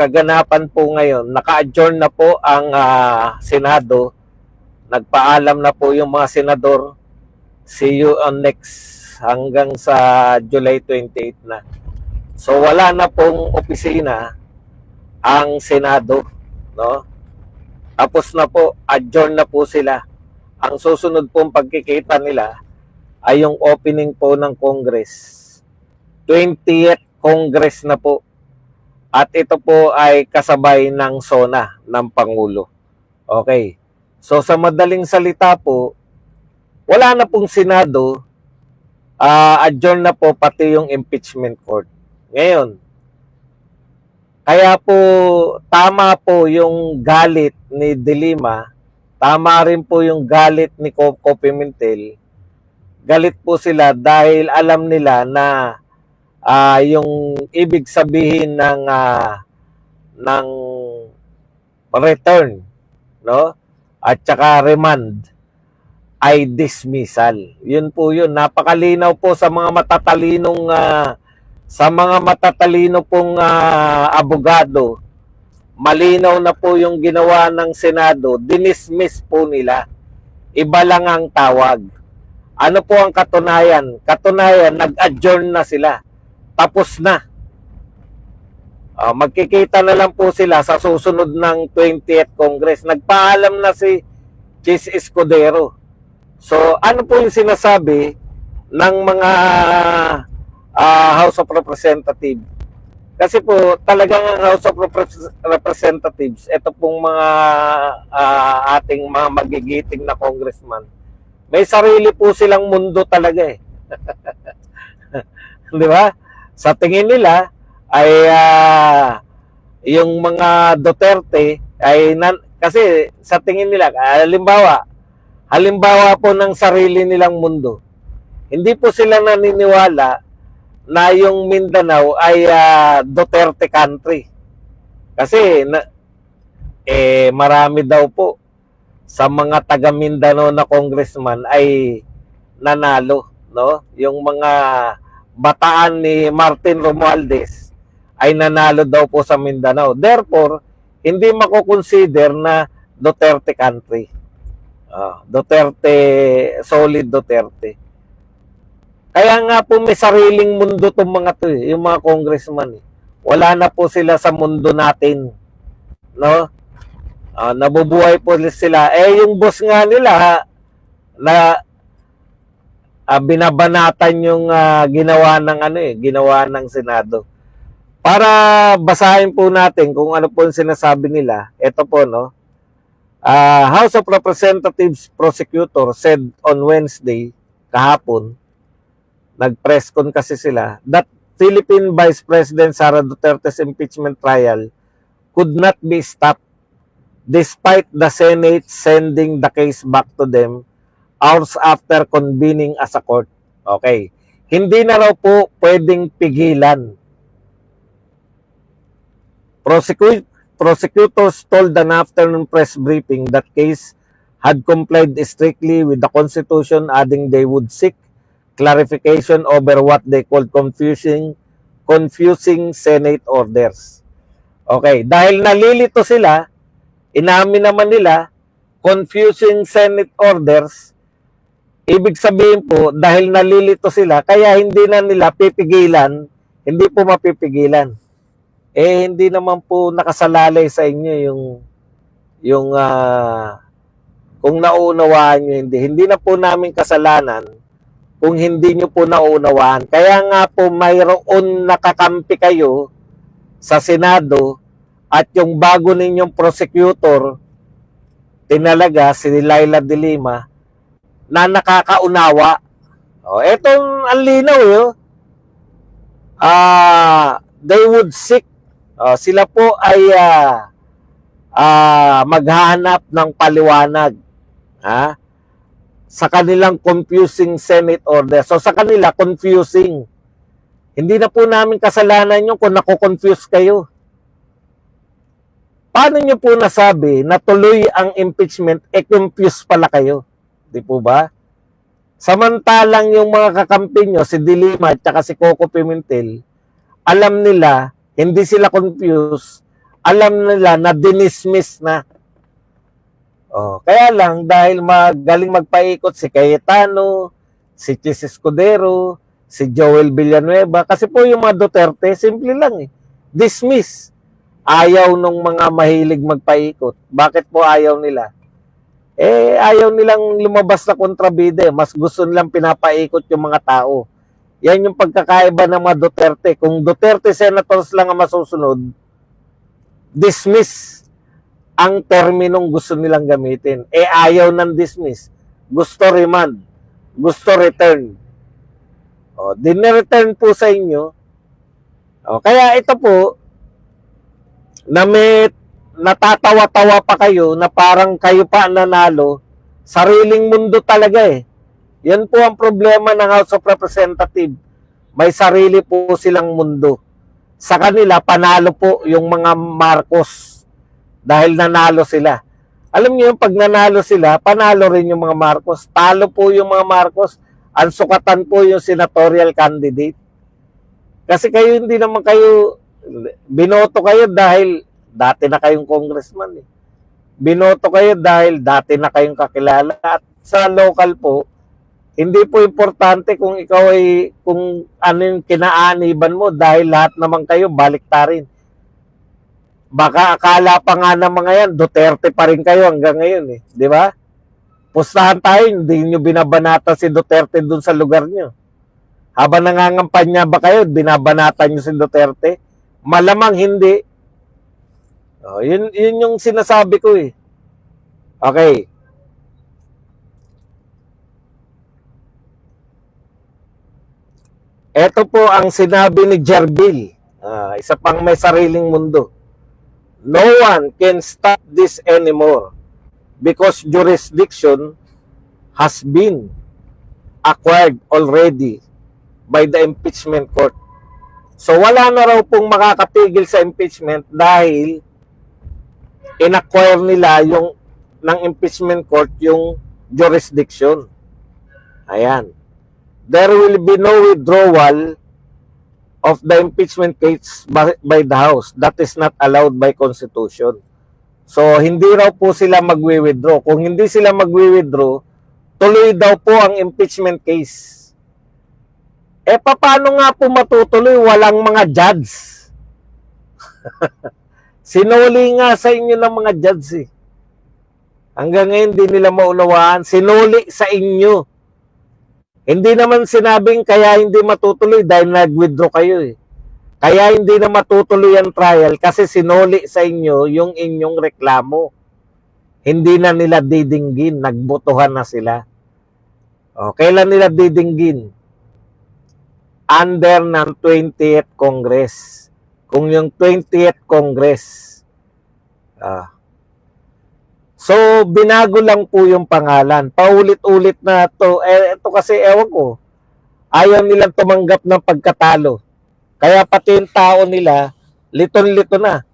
kaganapan po ngayon, naka-adjourn na po ang Senado. Nagpaalam na po yung mga senador. See you on next hanggang sa July 28 na. So wala na pong opisina ang Senado, no? Tapos na po, adjourn na po sila. Ang susunod pong pagkikita nila ay yung opening po ng Congress. 20th Congress na po. At ito po ay kasabay ng SONA ng Pangulo. Okay. So sa madaling salita po, wala na pong Senado, adjourn na po pati yung impeachment court. Ngayon, kaya po tama po yung galit ni De Lima, tama rin po yung galit ni Coco Pimentel. Galit po sila dahil alam nila na yung ibig sabihin ng return, no? At saka remand ay dismissal. Yun po yun. Napakalinaw po sa mga matatalino pong abogado. Malinaw na po yung ginawa ng Senado. Dinismiss po nila. Iba lang ang tawag. Ano po ang katunayan? Katunayan, nag-adjourn na sila. Tapos na. Magkikita na lang po sila sa susunod ng 20th Congress. Nagpaalam na si Chis Escudero. So, ano po yung sinasabi ng mga House of Representatives? Kasi po, talagang ang House of Representatives, ito pong mga ating mga magigiting na congressman, may sarili po silang mundo talaga eh. Di ba? Sa tingin nila ay yung mga Duterte ay kasi sa tingin nila halimbawa po ng sarili nilang mundo. Hindi po sila naniniwala na yung Mindanao ay Duterte country. Kasi marami daw po sa mga taga Mindanao na congressman ay nanalo, no? Yung mga bataan ni Martin Romualdez ay nanalo daw po sa Mindanao. Therefore, hindi mako-consider na Duterte country. Duterte, solid Duterte. Kaya nga po may sariling mundo itong mga to, yung mga congressman. Wala na po sila sa mundo natin. No? Nabubuhay po sila. Yung boss nga nila na binabanatan yung ginawa ng Senado. Para basahin po natin kung ano po yung sinasabi nila. Ito po, no? House of Representatives prosecutor said on Wednesday, kahapon, nag-press con kasi sila, that Philippine Vice President Sara Duterte's impeachment trial could not be stopped despite the Senate sending the case back to them hours after convening as a court. Okay. Hindi na raw po pwedeng pigilan. Prosecutors told an afternoon press briefing that case had complied strictly with the Constitution, adding they would seek clarification over what they called confusing Senate orders. Okay. Dahil nalilito sila, inamin naman nila, confusing Senate orders, ibig sabihin po, dahil nalilito sila, kaya hindi na nila pipigilan, hindi po mapipigilan. Hindi naman po nakasalalay sa inyo yung kung naunawaan nyo, hindi na po namin kasalanan kung hindi nyo po naunawaan. Kaya nga po mayroon nakakampi kayo sa Senado at yung bago ninyong prosecutor, tinalaga si Laila De Lima, na nakakaunawa. Etong ang linaw they would seek, sila po ay maghahanap ng paliwanag sa kanilang confusing Senate order. So sa kanila, confusing. Hindi na po namin kasalanan yung kung nako-confuse kayo. Paano nyo po nasabi na tuloy ang impeachment, confused pala kayo? Di po ba? Samantalang yung mga kakampi nyo, si De Lima at saka si Coco Pimentel, alam nila, hindi sila confused alam nila na dinismiss na. Kaya lang, dahil magaling magpaikot si Cayetano, si Chis Escudero, si Joel Villanueva, kasi po yung mga Duterte, simple lang dismiss. Ayaw nung mga mahilig magpaikot. Bakit po ayaw nila? Ayaw nilang lumabas na kontrabida. Mas gusto nilang pinapaikot yung mga tao. Yan yung pagkakaiba ng mga Duterte. Kung Duterte senators lang ang masusunod, dismiss ang terminong gusto nilang gamitin. Ayaw ng dismiss. Gusto remand. Gusto return. Dine-return po sa inyo. Kaya ito po, na may natatawa-tawa pa kayo na parang kayo pa nanalo, sariling mundo talaga Yan po ang problema ng House of Representatives. May sarili po silang mundo. Sa kanila, panalo po yung mga Marcos dahil nanalo sila. Alam niyo yung pag nanalo sila, panalo rin yung mga Marcos. Talo po yung mga Marcos. Ang sukatan po yung senatorial candidate. Kasi kayo hindi naman kayo, binoto kayo dahil dati na kayong congressman Binoto kayo dahil dati na kayong kakilala. At sa local po, hindi po importante kung ikaw kung ano yung kinaaniban mo dahil lahat naman kayo baliktarin. Baka akala pa nga ng mga yan, Duterte pa rin kayo hanggang ngayon Di ba? Pustahan tayo, hindi nyo binabanata si Duterte dun sa lugar nyo. Habang nangangampanya ba kayo, binabanata nyo si Duterte? Malamang hindi. Yun yung sinasabi ko Okay. Ito po ang sinabi ni Jerbil. Isa pang may sariling mundo. No one can stop this anymore because jurisdiction has been acquired already by the impeachment court. So wala na raw pong makakapigil sa impeachment dahil in-acquire nila ng impeachment court yung jurisdiction. Ayan. There will be no withdrawal of the impeachment case by the House. That is not allowed by Constitution. So, hindi raw po sila magwi-withdraw. Kung hindi sila magwi-withdraw, tuloy daw po ang impeachment case. Paano nga po matutuloy? Walang mga judge. Sinuli nga sa inyo ng mga judge Hanggang ngayon, hindi nila maunawaan. Sinuli sa inyo. Hindi naman sinabing kaya hindi matutuloy dahil nag-withdraw kayo Kaya hindi na matutuloy ang trial kasi sinuli sa inyo yung inyong reklamo. Hindi na nila didinggin. Nagbotohan na sila. Kailan nila didinggin? Under ng 20th Congress. Kung yung 20th Congress. So, binago lang po yung pangalan. Paulit-ulit na to. Ito kasi, ewan ko, ayaw nilang tumanggap ng pagkatalo. Kaya pati yung tao nila, liton-lito na.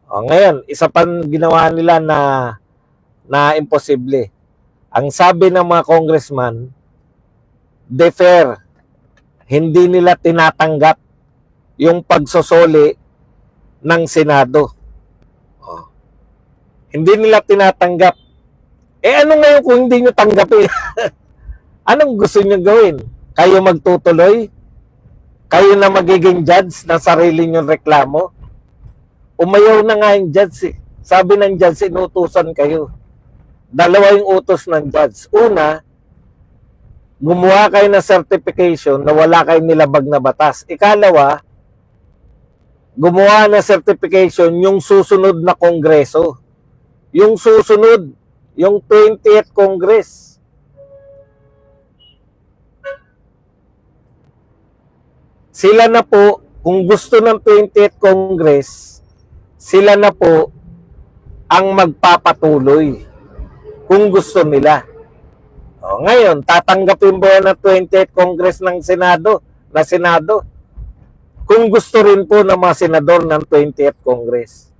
Ngayon, isa pang ginawa nila na imposible. Ang sabi ng mga congressman, defer. Hindi nila tinatanggap yung pagsosoli ng Senado. Hindi nila tinatanggap. Ano ngayon kung hindi nyo tanggapin? Anong gusto nyo gawin? Kayo magtutuloy? Kayo na magiging judge ng sarili nyong reklamo? Umayaw na nga yung judge Sabi ng judge, inutusan kayo. Dalawa yung utos ng judge. Una, gumawa kayo ng certification na wala kayong nilabag na batas. Ikalawa, gumawa ng certification yung susunod na kongreso. Yung susunod, yung 20th Congress. Sila na po, kung gusto ng 20th Congress, sila na po ang magpapatuloy kung gusto nila. Ngayon, tatanggapin ba yan ng 20th Congress ng Senado? Kung gusto rin po ng mga senador ng 20th Congress.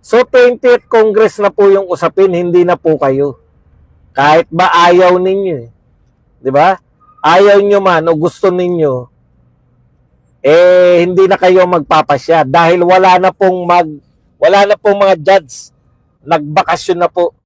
So, 20th Congress na po yung usapin, hindi na po kayo. Kahit ba ayaw ninyo. Di ba? Ayaw nyo man o gusto ninyo, hindi na kayo magpapasya dahil wala na pong Wala na po mga judge. Nagbakasyon na po.